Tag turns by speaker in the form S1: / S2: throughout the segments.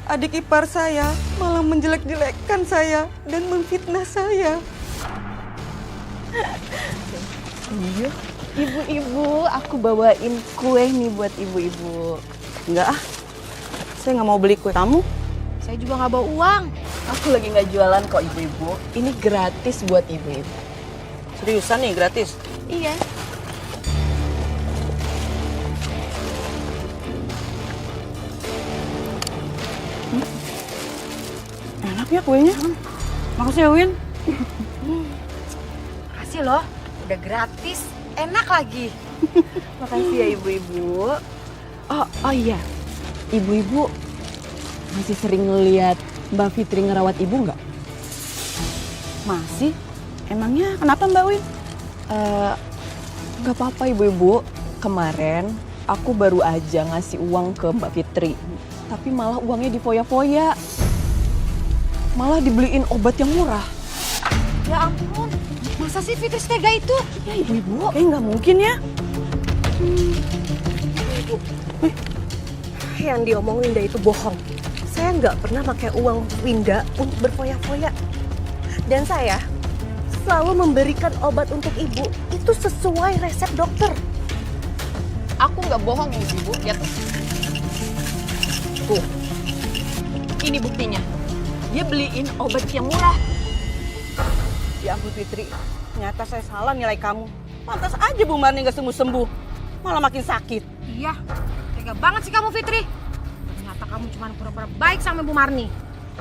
S1: adik ipar saya malah menjelek-jelekkan saya dan memfitnah saya.
S2: Iya. Ibu-ibu, aku bawain kue nih buat ibu-ibu.
S1: Enggak ah, saya nggak mau beli kue kamu.
S3: Saya juga nggak bawa uang.
S2: Aku lagi nggak jualan kok ibu-ibu. Ini gratis buat ibu-ibu.
S1: Seriusan nih, gratis?
S3: Iya.
S1: Enak ya kuenya. Makasih ya, Win.
S3: Makasih loh, udah gratis, enak lagi.
S2: Makasih ya ibu-ibu. Oh iya, ibu-ibu masih sering ngeliat Mbak Fitri ngerawat ibu nggak?
S1: Masih? Emangnya kenapa Mbak Win?
S2: Nggak apa-apa ibu-ibu. Kemarin aku baru aja ngasih uang ke Mbak Fitri, tapi malah uangnya difoya-foya. Malah dibeliin obat yang murah.
S3: Ya ampun, masa sih Fitri setega itu?
S2: Ya ibu-ibu.
S1: Kayaknya nggak mungkin ya.
S4: Yang diomongin Winda itu bohong. Saya nggak pernah pakai uang Winda untuk berfoya-foya. Dan saya selalu memberikan obat untuk ibu itu sesuai resep dokter.
S2: Aku nggak bohong ya ibu, lihat. Tuh, ini buktinya. Dia beliin obat yang murah.
S1: Ya ampun Fitri, ternyata saya salah nilai kamu. Pantas aja Bu Marni nggak sembuh-sembuh, malah makin sakit.
S3: Iya, tega banget sih kamu Fitri. Ternyata kamu cuma pura-pura baik sama Bu Marni.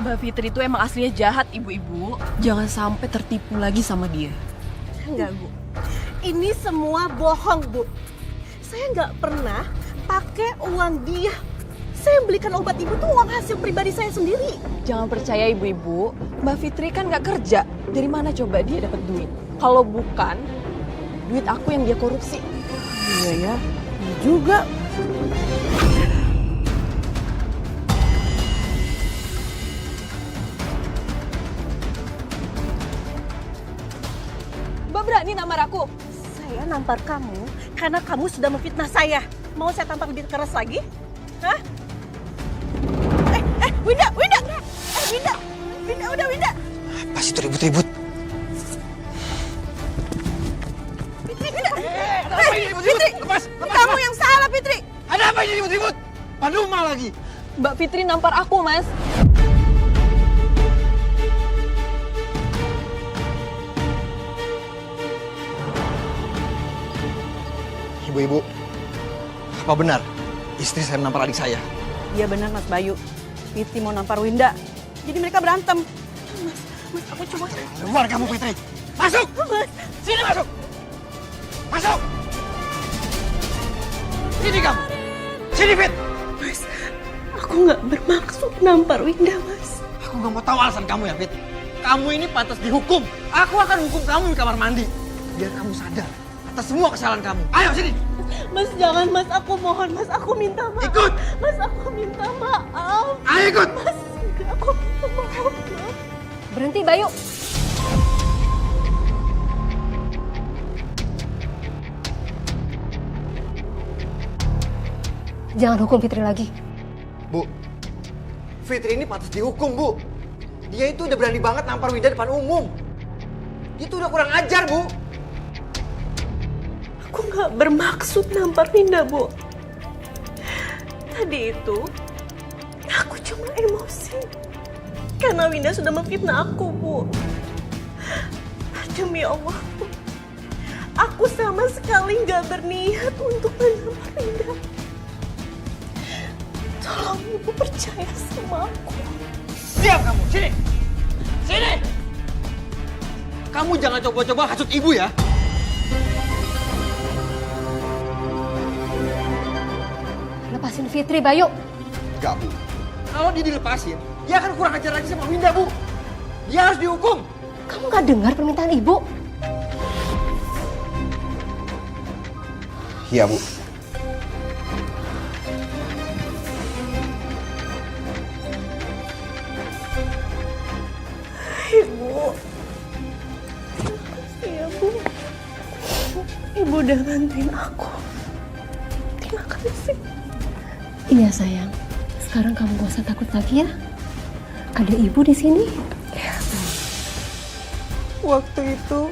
S2: Mbak Fitri itu emang aslinya jahat ibu-ibu. Jangan sampai tertipu lagi sama dia.
S4: Enggak, Bu. Ini semua bohong, Bu. Saya nggak pernah pakai uang dia. Saya belikan obat ibu tuh uang hasil pribadi saya sendiri.
S2: Jangan percaya ibu-ibu, Mbak Fitri kan nggak kerja. Dari mana coba dia dapat duit? Kalau bukan, duit aku yang dia korupsi.
S1: Iya ya, iya juga.
S2: Mbak berani namar aku?
S4: Saya nampar kamu karena kamu sudah memfitnah saya. Mau saya tampar lebih keras lagi? Hah? Winda! Winda, udah Winda!
S5: Apa sih itu ribut-ribut?
S4: Ada apa ini ribut-ribut? Lepas! Kamu yang salah, Fitri!
S5: Ada apa ini ribut-ribut? Paduma lagi.
S2: Mbak Fitri nampar aku, Mas.
S5: Ibu-ibu, apa benar istri saya menampar adik saya?
S1: Iya benar Mas Bayu. Fitri mau nampar Winda, jadi mereka berantem.
S4: Mas, aku cuma...
S5: Keluar kamu Fitri. Masuk!
S4: Mas,
S5: Sini masuk! Masuk! Sini kamu! Sini Fit!
S4: Mas, aku nggak bermaksud nampar Winda, Mas.
S5: Aku nggak mau tahu alasan kamu ya Fit. Kamu ini pantas dihukum. Aku akan hukum kamu di kamar mandi. Biar kamu sadar atas semua kesalahan kamu. Ayo sini!
S4: Mas, jangan Mas, aku mohon Mas, aku minta maaf.
S5: Ikut!
S4: Mas, aku minta maaf.
S5: Ayo ikut!
S4: Mas, enggak, aku minta maaf. Mas.
S3: Berhenti Bayu. Jangan hukum Fitri lagi.
S5: Bu, Fitri ini pantas dihukum, Bu. Dia itu udah berani banget nampar Winda depan umum. Dia tuh udah kurang ajar, Bu.
S4: Aku nggak bermaksud nampar Winda, Bu. Tadi itu, aku cuma emosi. Karena Winda sudah memfitnah aku, Bu. Demi Allah, Bu. Aku sama sekali nggak berniat untuk menampar Winda. Tolong Ibu percaya sama aku.
S5: Diam kamu, sini! Sini! Kamu jangan coba-coba hasut ibu ya.
S3: Lepasin Fitri, Bayu.
S5: Enggak, Bu. Kalau dia dilepasin, dia akan kurang ajar lagi sama Winda, Bu. Dia harus dihukum.
S3: Kamu nggak dengar permintaan Ibu?
S5: Iya, Bu.
S4: Ibu. Terima kasih ya, Bu. Ibu udah bantuin aku. Terima kasih.
S3: Iya sayang,
S4: Sekarang kamu gak usah takut lagi ya. Ada ibu di sini.
S1: Waktu itu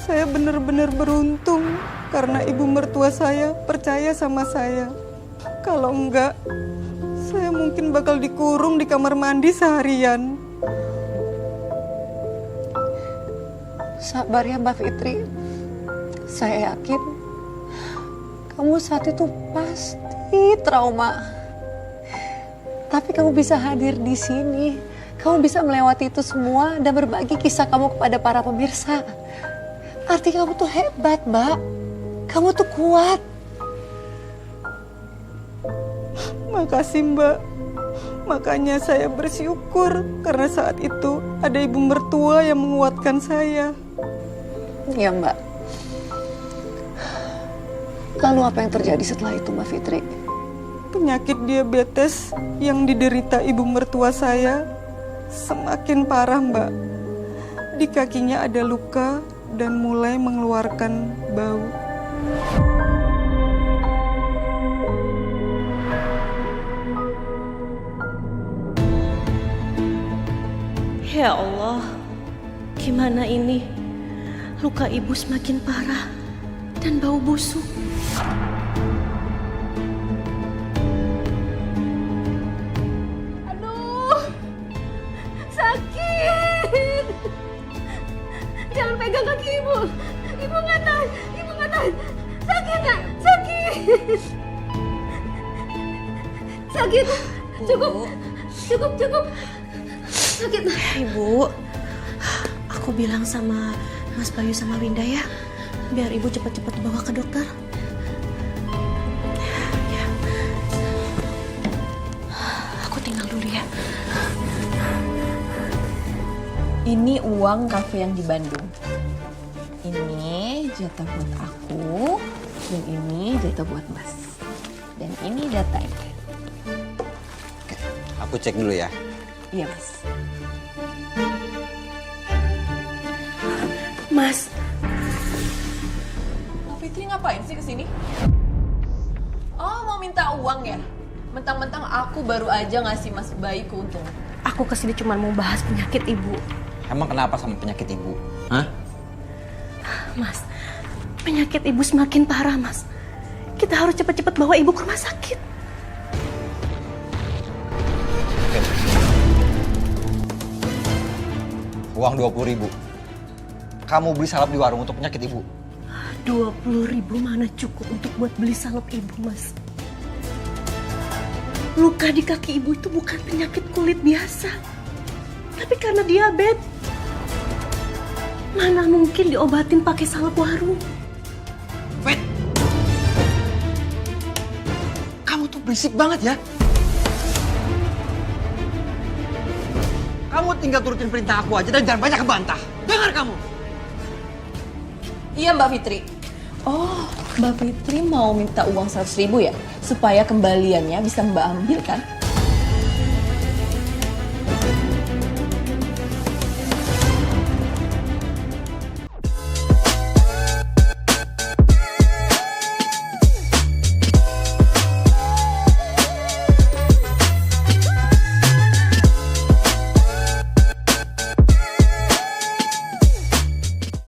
S1: saya benar-benar beruntung karena ibu mertua saya percaya sama saya. Kalau enggak, saya mungkin bakal dikurung di kamar mandi seharian.
S6: Sabar ya Mbak Fitri. Saya yakin kamu saat itu pasti trauma. Tapi kamu bisa hadir di sini. Kamu bisa melewati itu semua dan berbagi kisah kamu kepada para pemirsa. Artinya kamu tuh hebat, Mbak. Kamu tuh kuat.
S1: Makasih Mbak. Makanya saya bersyukur karena saat itu ada ibu mertua yang menguatkan saya.
S6: Ya Mbak. Lalu apa yang terjadi setelah itu Mbak Fitri?
S1: Penyakit diabetes yang diderita ibu mertua saya semakin parah Mbak. Di kakinya ada luka dan mulai mengeluarkan bau.
S7: Ya Allah, gimana ini? Luka ibu semakin parah dan bau busuk.
S4: Aduh, sakit. Jangan pegang kaki ibu. Ibu nggak tahan. Sakit nggak? Sakit. Sakit. Cukup. Sakit.
S7: Ibu, aku bilang sama Mas Bayu sama Winda ya, biar ibu cepat-cepat bawa ke dokter. Ya. Aku tinggal dulu ya.
S2: Ini uang kafe yang di Bandung. Ini jatah buat aku, dan ini jatah buat Mas. Dan ini datanya.
S5: Aku cek dulu ya.
S2: Iya, Mas.
S7: Mas,
S2: Mbak Fitri ngapain sih kesini? Oh, mau minta uang ya? Mentang-mentang aku baru aja ngasih Mas Bayu keuntungan.
S7: aku kesini cuma mau bahas penyakit ibu.
S5: Emang kenapa sama penyakit ibu? Hah?
S7: Mas, penyakit ibu semakin parah, Mas. Kita harus cepat-cepat bawa ibu ke rumah sakit.
S5: Uang 20.000. Kamu beli salep di warung untuk penyakit ibu.
S7: 20.000 mana cukup untuk buat beli salep ibu, Mas. Luka di kaki ibu itu bukan penyakit kulit biasa, tapi karena diabetes. Mana mungkin diobatin pakai salep warung.
S5: Fit! Kamu tuh berisik banget ya. Kamu tinggal turutin perintah aku aja dan jangan banyak kebantah. Dengar kamu!
S2: Iya, Mbak Fitri. Oh, Mbak Fitri mau minta uang 100.000 ya? Supaya kembaliannya bisa Mbak ambil kan?